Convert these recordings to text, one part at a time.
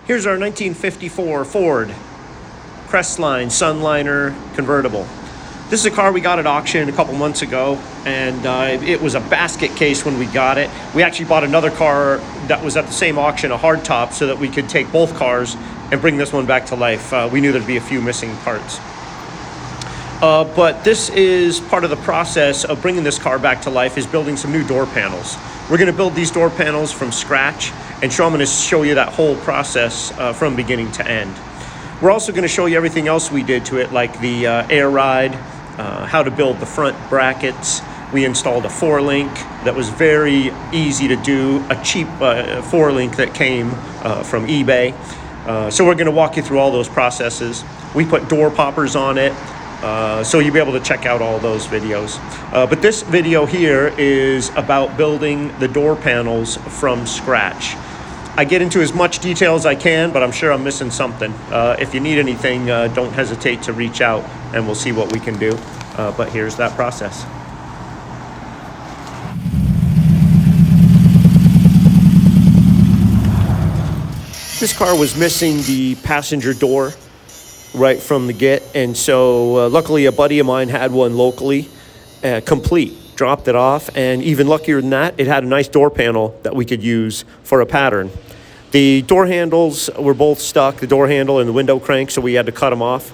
Here's our 1954 Ford Crestline Sunliner convertible. This is a car we got at auction a couple months ago, and it was a basket case when we got it. We actually bought another car that was at the same auction, a hardtop, so that we could take both cars and bring this one back to life. We knew there'd be a few missing parts. But this is part of the process of bringing this car back to life, is building some new door panels. We're going to build these door panels from scratch, and I'm going to show you that whole process from beginning to end. We're also going to show you everything else we did to it, like the air ride, how to build the front brackets. We installed a 4-link that was very easy to do, a cheap 4-link that came from eBay. So we're going to walk you through all those processes. We put door poppers on it. So you'll be able to check out all those videos. But this video here is about building the door panels from scratch. I get into as much detail as I can, but I'm sure I'm missing something. If you need anything, don't hesitate to reach out and we'll see what we can do. But here's that process. This car was missing the passenger door right from the get, and so luckily a buddy of mine had one locally, complete. Dropped it off, and even luckier than that, it had a nice door panel that we could use for a pattern. The door handles were both stuck, the door handle and the window crank, so we had to cut them off.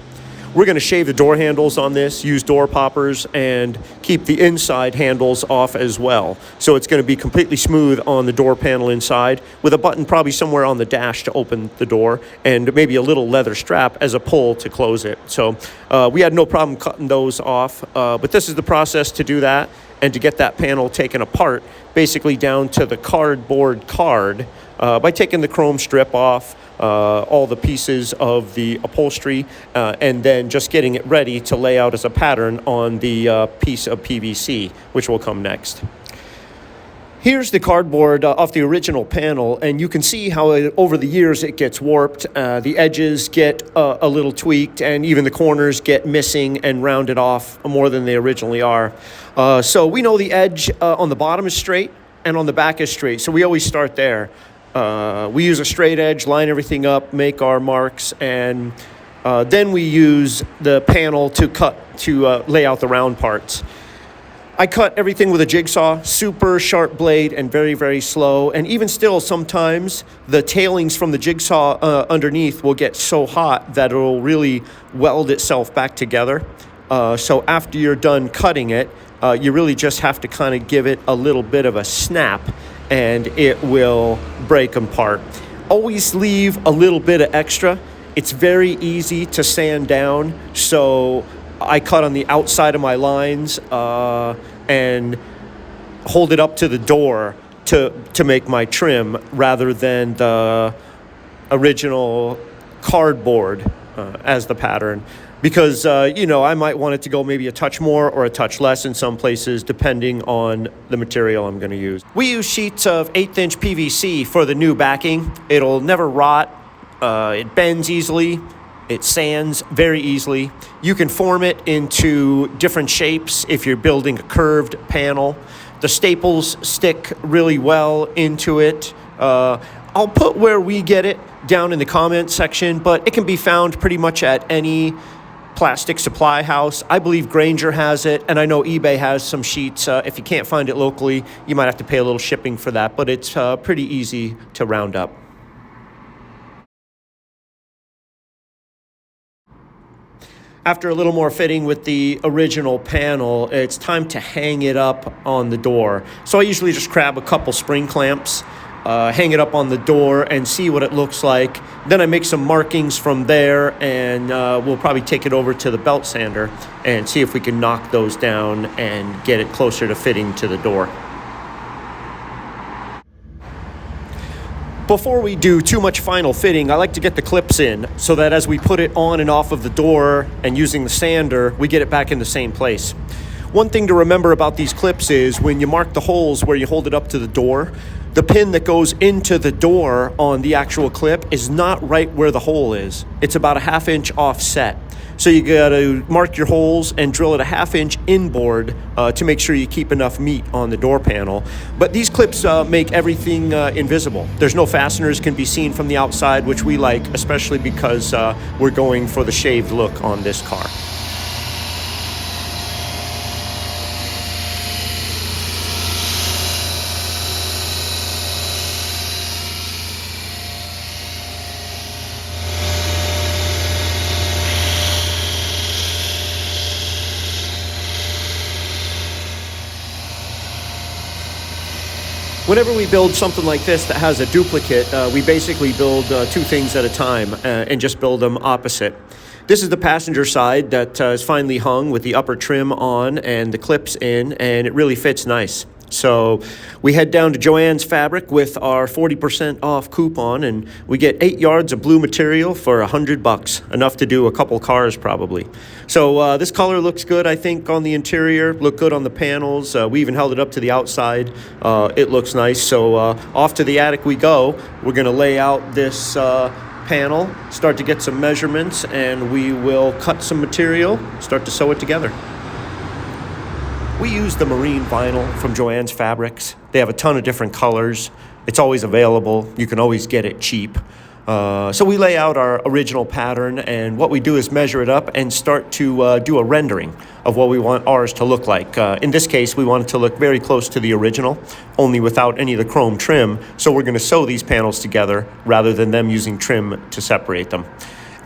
We're going to shave the door handles on this, use door poppers, and keep the inside handles off as well. So it's going to be completely smooth on the door panel inside, with a button probably somewhere on the dash to open the door, and maybe a little leather strap as a pull to close it. So we had no problem cutting those off, but this is the process to do that and to get that panel taken apart, basically down to the cardboard card, by taking the chrome strip off, all the pieces of the upholstery, and then just getting it ready to lay out as a pattern on the piece of PVC, which will come next. Here's the cardboard off the original panel, and you can see how over the years it gets warped. The edges get a little tweaked, and even the corners get missing and rounded off more than they originally are. So we know the edge on the bottom is straight and on the back is straight, so we always start there. We use a straight edge, line everything up, make our marks, and then we use the panel to lay out the round parts. I cut everything with a jigsaw, super sharp blade and very, very slow. And even still, sometimes the tailings from the jigsaw underneath will get so hot that it'll really weld itself back together. So after you're done cutting it, you really just have to kind of give it a little bit of a snap, and it will break apart. Always leave a little bit of extra. It's very easy to sand down, so I cut on the outside of my lines and hold it up to the door to make my trim, rather than the original cardboard as the pattern. Because, I might want it to go maybe a touch more or a touch less in some places, depending on the material I'm going to use. We use sheets of 1/8" PVC for the new backing. It'll never rot. It bends easily. It sands very easily. You can form it into different shapes if you're building a curved panel. The staples stick really well into it. I'll put where we get it down in the comment section, but it can be found pretty much at any plastic supply house. I believe Granger has it, and I know eBay has some sheets. If you can't find it locally, you might have to pay a little shipping for that, but it's pretty easy to round up. After a little more fitting with the original panel, it's time to hang it up on the door. So I usually just grab a couple spring clamps, hang it up on the door and see what it looks like. Then I make some markings from there, and we'll probably take it over to the belt sander and see if we can knock those down and get it closer to fitting to the door. Before we do too much final fitting, I like to get the clips in so that as we put it on and off of the door and using the sander, we get it back in the same place. One thing to remember about these clips is when you mark the holes where you hold it up to the door, the pin that goes into the door on the actual clip is not right where the hole is. It's about a 1/2 inch offset. So you gotta mark your holes and drill it a 1/2 inch inboard to make sure you keep enough meat on the door panel. But these clips make everything invisible. There's no fasteners can be seen from the outside, which we like, especially because we're going for the shaved look on this car. Whenever we build something like this that has a duplicate, we basically build two things at a time and just build them opposite. This is the passenger side that is finally hung with the upper trim on and the clips in, and it really fits nice. So we head down to Joann's Fabric with our 40% off coupon, and we get 8 yards of blue material for $100, enough to do a couple cars probably. So this color looks good, I think, on the interior, looked good on the panels. We even held it up to the outside. It looks nice. So off to the attic we go. We're gonna lay out this panel, start to get some measurements, and we will cut some material, start to sew it together. We use the marine vinyl from Joann's Fabrics. They have a ton of different colors. It's always available. You can always get it cheap. So we lay out our original pattern, and what we do is measure it up and start to do a rendering of what we want ours to look like. In this case, we want it to look very close to the original, only without any of the chrome trim. So we're going to sew these panels together rather than them using trim to separate them.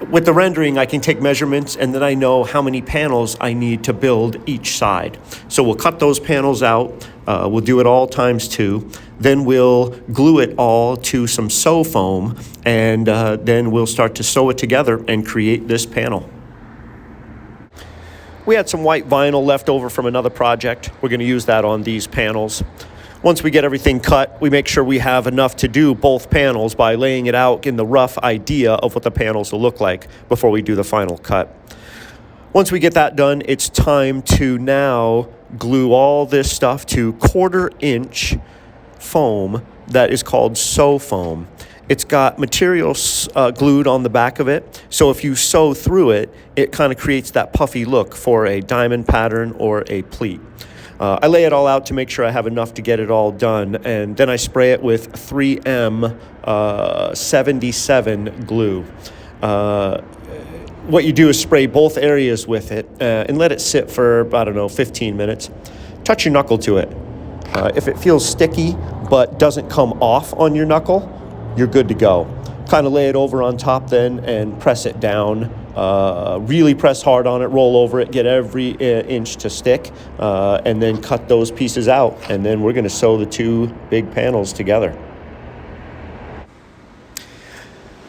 With the rendering, I can take measurements, and then I know how many panels I need to build each side. So we'll cut those panels out. We'll do it all ×2. Then we'll glue it all to some sew foam, and then we'll start to sew it together and create this panel. We had some white vinyl left over from another project. We're going to use that on these panels. Once we get everything cut, we make sure we have enough to do both panels by laying it out in the rough idea of what the panels will look like before we do the final cut. Once we get that done, it's time to now glue all this stuff to 1/4 inch foam that is called sew foam. It's got material glued on the back of it, so if you sew through it, it kind of creates that puffy look for a diamond pattern or a pleat. I lay it all out to make sure I have enough to get it all done, and then I spray it with 3M 77 glue. What you do is spray both areas with it and let it sit for, I don't know, 15 minutes. Touch your knuckle to it. If it feels sticky but doesn't come off on your knuckle, you're good to go. Kind of lay it over on top then and press it down. Really press hard on it, roll over it, get every inch to stick, and then cut those pieces out. And then we're going to sew the two big panels together.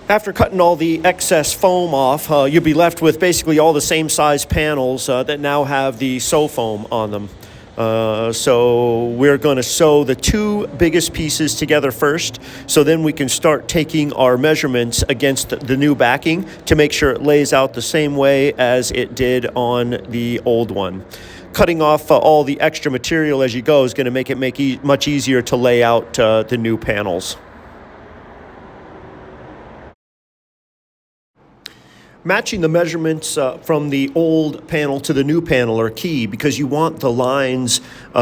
After cutting all the excess foam off, you'll be left with basically all the same size panels that now have the sew foam on them. So we're going to sew the two biggest pieces together first, so then we can start taking our measurements against the new backing to make sure it lays out the same way as it did on the old one. Cutting off all the extra material as you go is going to make it much easier to lay out the new panels. Matching the measurements from the old panel to the new panel are key, because you want the lines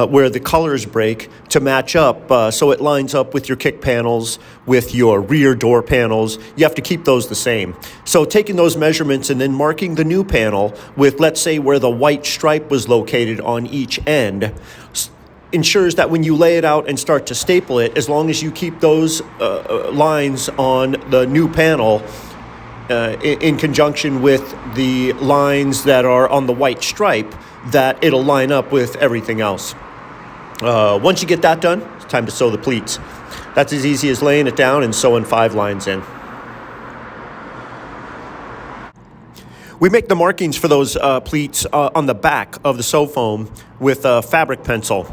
where the colors break to match up so it lines up with your kick panels, with your rear door panels. You have to keep those the same. So taking those measurements and then marking the new panel with, let's say, where the white stripe was located on each end, ensures that when you lay it out and start to staple it, as long as you keep those lines on the new panel in conjunction with the lines that are on the white stripe, that it'll line up with everything else. Once you get that done, it's time to sew the pleats. That's as easy as laying it down and sewing 5 lines in. We make the markings for those pleats on the back of the sew foam with a fabric pencil.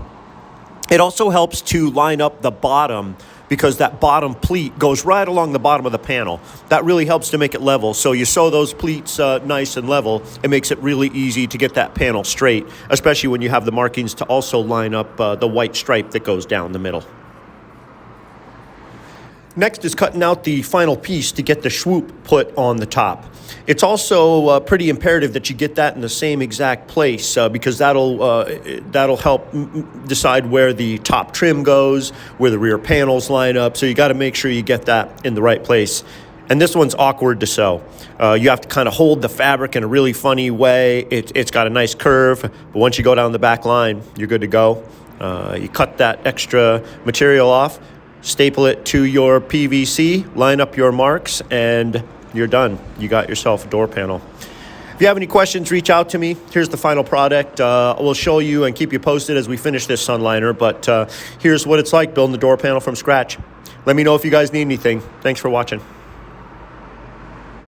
It also helps to line up the bottom because that bottom pleat goes right along the bottom of the panel. That really helps to make it level. So you sew those pleats nice and level. It makes it really easy to get that panel straight, especially when you have the markings to also line up the white stripe that goes down the middle. Next is cutting out the final piece to get the swoop put on the top. It's also pretty imperative that you get that in the same exact place because that'll help decide where the top trim goes, where the rear panels line up. So you got to make sure you get that in the right place. And this one's awkward to sew. You have to kind of hold the fabric in a really funny way. It's got a nice curve, but once you go down the back line, you're good to go. You cut that extra material off, staple it to your PVC, line up your marks, and you're done. You got yourself a door panel. If you have any questions, reach out to me. Here's the final product. We'll show you and keep you posted as we finish this Sunliner, but here's what it's like building the door panel from scratch. Let me know if you guys need anything. Thanks for watching.